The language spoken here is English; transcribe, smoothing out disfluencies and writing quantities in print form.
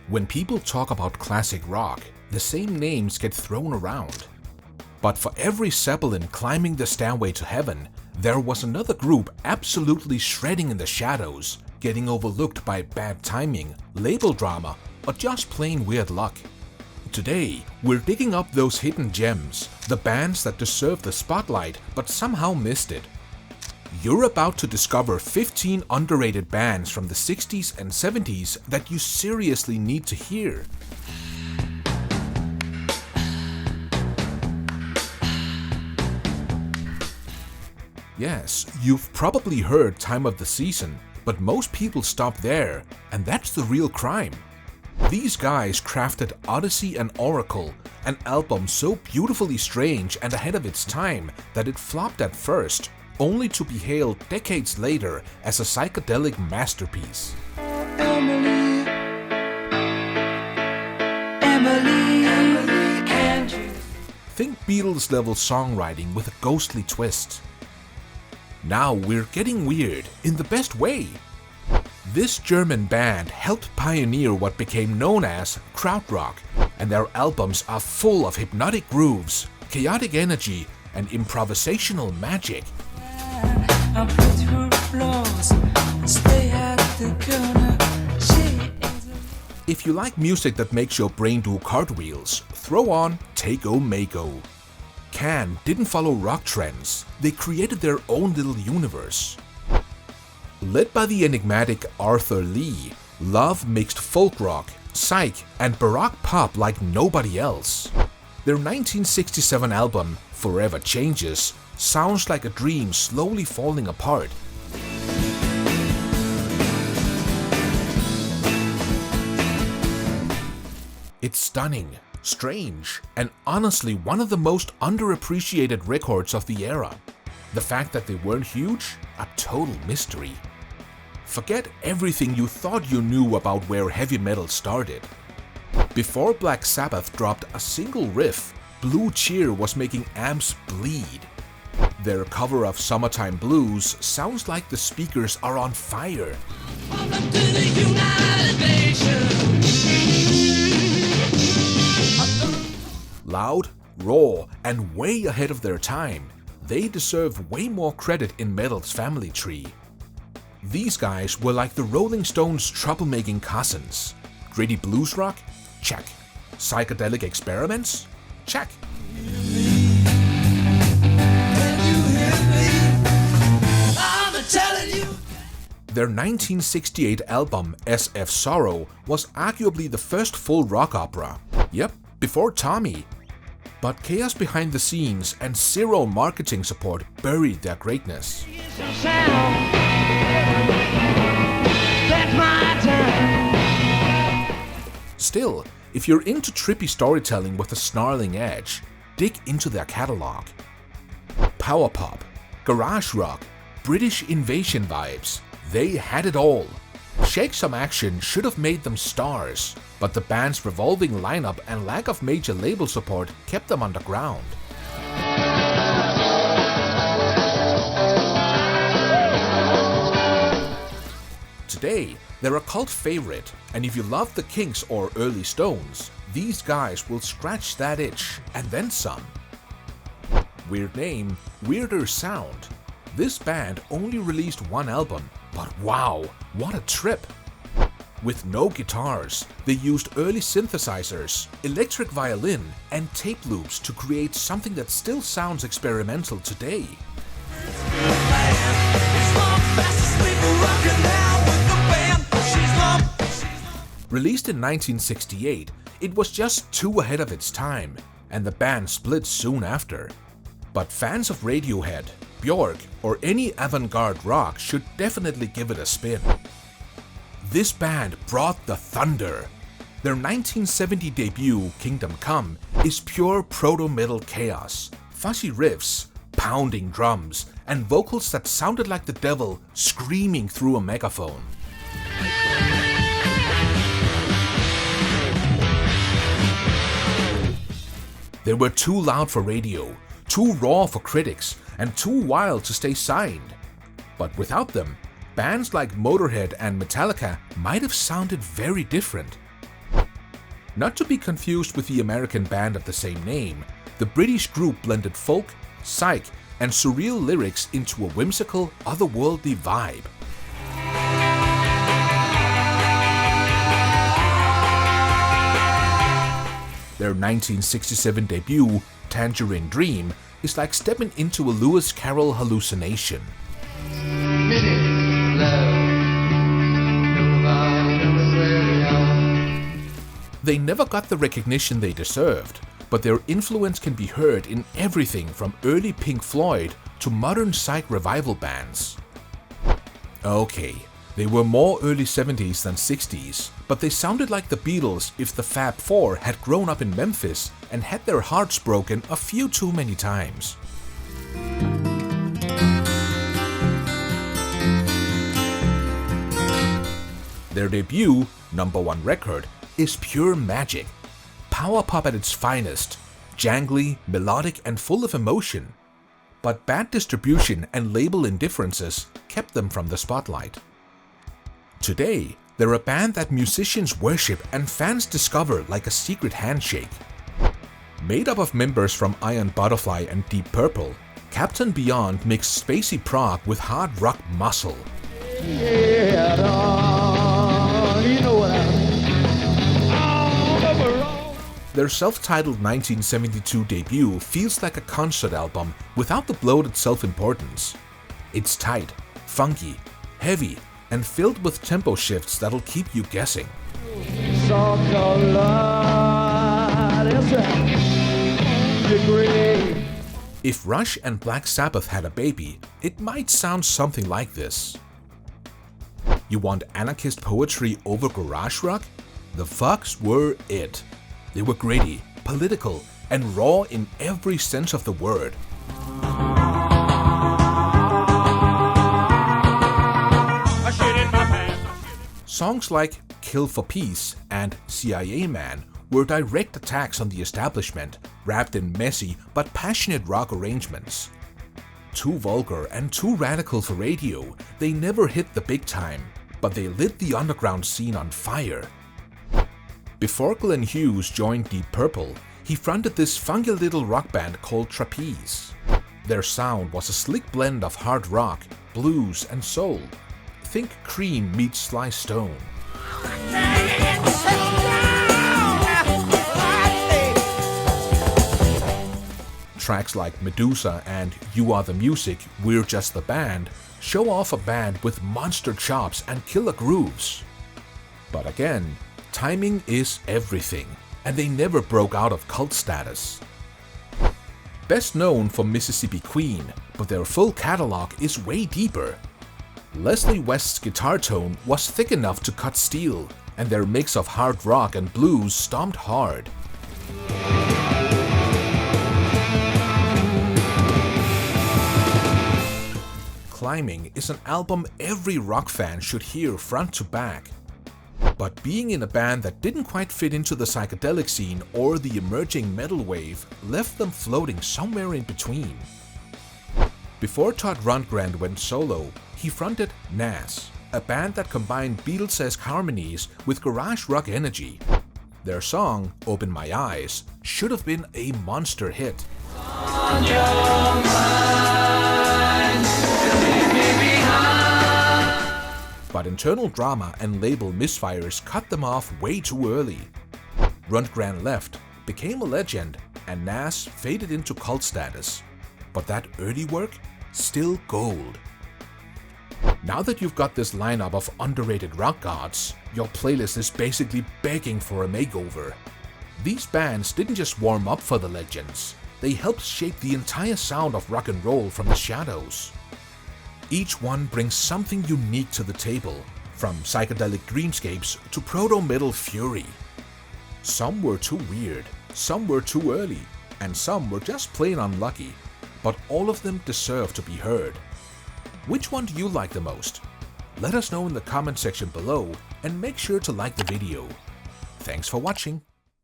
When people talk about classic rock, the same names get thrown around. But for every Zeppelin climbing the stairway to heaven, there was another group absolutely shredding in the shadows, getting overlooked by bad timing, label drama, or just plain weird luck. Today, we're digging up those hidden gems, the bands that deserve the spotlight but somehow missed it. You're about to discover 15 underrated bands from the 60s and 70s that you seriously need to hear. Yes, you've probably heard Time of the Season, but most people stop there, and that's the real crime. These guys crafted Odyssey and Oracle, an album so beautifully strange and ahead of its time that it flopped at first, only to be hailed decades later as a psychedelic masterpiece. Emily, can't you? Think Beatles-level songwriting with a ghostly twist. Now we're getting weird, in the best way. This German band helped pioneer what became known as krautrock, and their albums are full of hypnotic grooves, chaotic energy, and improvisational magic. If you like music that makes your brain do cartwheels, throw on Take-O-Make-O. Can didn't follow rock trends, they created their own little universe. Led by the enigmatic Arthur Lee, Love mixed folk rock, psych, and baroque pop like nobody else. Their 1967 album, Forever Changes, sounds like a dream slowly falling apart. It's stunning, strange, and honestly one of the most underappreciated records of the era. The fact that they weren't huge, a total mystery. Forget everything you thought you knew about where heavy metal started. Before Black Sabbath dropped a single riff, Blue Cheer was making amps bleed. Their cover of Summertime Blues sounds like the speakers are on fire. Welcome to the United Nations. Loud, raw, and way ahead of their time, they deserve way more credit in metal's family tree. These guys were like the Rolling Stones' troublemaking cousins. Gritty blues rock? Check. Psychedelic experiments? Check. Their 1968 album SF Sorrow was arguably the first full rock opera. Yep, before Tommy. But chaos behind the scenes and zero marketing support buried their greatness. Still, if you're into trippy storytelling with a snarling edge, dig into their catalog. Power pop, garage rock, British invasion vibes, they had it all. Shake Some Action should have made them stars, but the band's revolving lineup and lack of major label support kept them underground. Today, they're a cult favorite, and if you love the Kinks or early Stones, these guys will scratch that itch and then some. Weird name, weirder sound. This band only released one album, but wow, what a trip! With no guitars, they used early synthesizers, electric violin, and tape loops to create something that still sounds experimental today. Released in 1968, it was just too ahead of its time, and the band split soon after. But fans of Radiohead, Björk, or any avant-garde rock should definitely give it a spin. This band brought the thunder. Their 1970 debut, Kingdom Come, is pure proto-metal chaos. Fuzzy riffs, pounding drums, and vocals that sounded like the devil screaming through a megaphone. They were too loud for radio, too raw for critics, and too wild to stay signed. But without them, bands like Motorhead and Metallica might have sounded very different. Not to be confused with the American band of the same name, the British group blended folk, psych, and surreal lyrics into a whimsical, otherworldly vibe. Their 1967 debut, Tangerine Dream, is like stepping into a Lewis Carroll hallucination. They never got the recognition they deserved, but their influence can be heard in everything from early Pink Floyd to modern psych revival bands. Okay, they were more early 70s than 60s, but they sounded like the Beatles if the Fab Four had grown up in Memphis and had their hearts broken a few too many times. Their debut, #1 record, is pure magic. Power pop at its finest, jangly, melodic, and full of emotion. But bad distribution and label indifferences kept them from the spotlight. Today, they're a band that musicians worship and fans discover like a secret handshake. Made up of members from Iron Butterfly and Deep Purple, Captain Beyond mixed spacey prog with hard rock muscle. Yeah, dog, you know what I mean. Oh, Their self-titled 1972 debut feels like a concert album without the bloated self-importance. It's tight, funky, heavy, and filled with tempo shifts that'll keep you guessing. If Rush and Black Sabbath had a baby, it might sound something like this. You want anarchist poetry over garage rock? The Fucks were it. They were gritty, political, and raw in every sense of the word. Songs like Kill for Peace and CIA Man were direct attacks on the establishment, wrapped in messy but passionate rock arrangements. Too vulgar and too radical for radio, they never hit the big time, but they lit the underground scene on fire. Before Glenn Hughes joined Deep Purple, he fronted this funky little rock band called Trapeze. Their sound was a slick blend of hard rock, blues, and soul. Think Cream meets Sly Stone. Tracks like Medusa and You Are the Music, We're Just the Band show off a band with monster chops and killer grooves. But again, timing is everything, and they never broke out of cult status. Best known for Mississippi Queen, but their full catalog is way deeper. Leslie West's guitar tone was thick enough to cut steel, and their mix of hard rock and blues stomped hard. Climbing is an album every rock fan should hear front to back. But being in a band that didn't quite fit into the psychedelic scene or the emerging metal wave left them floating somewhere in between. Before Todd Rundgren went solo, he fronted Nas, a band that combined Beatles-esque harmonies with garage rock energy. Their song, Open My Eyes, should have been a monster hit. On your mind, leave me behind. But internal drama and label misfires cut them off way too early. Rundgren left, became a legend, and Nas faded into cult status. But that early work? Still gold. Now that you've got this lineup of underrated rock gods, your playlist is basically begging for a makeover. These bands didn't just warm up for the legends, they helped shape the entire sound of rock and roll from the shadows. Each one brings something unique to the table, from psychedelic dreamscapes to proto-metal fury. Some were too weird, some were too early, and some were just plain unlucky, but all of them deserve to be heard. Which one do you like the most? Let us know in the comment section below and make sure to like the video. Thanks for watching.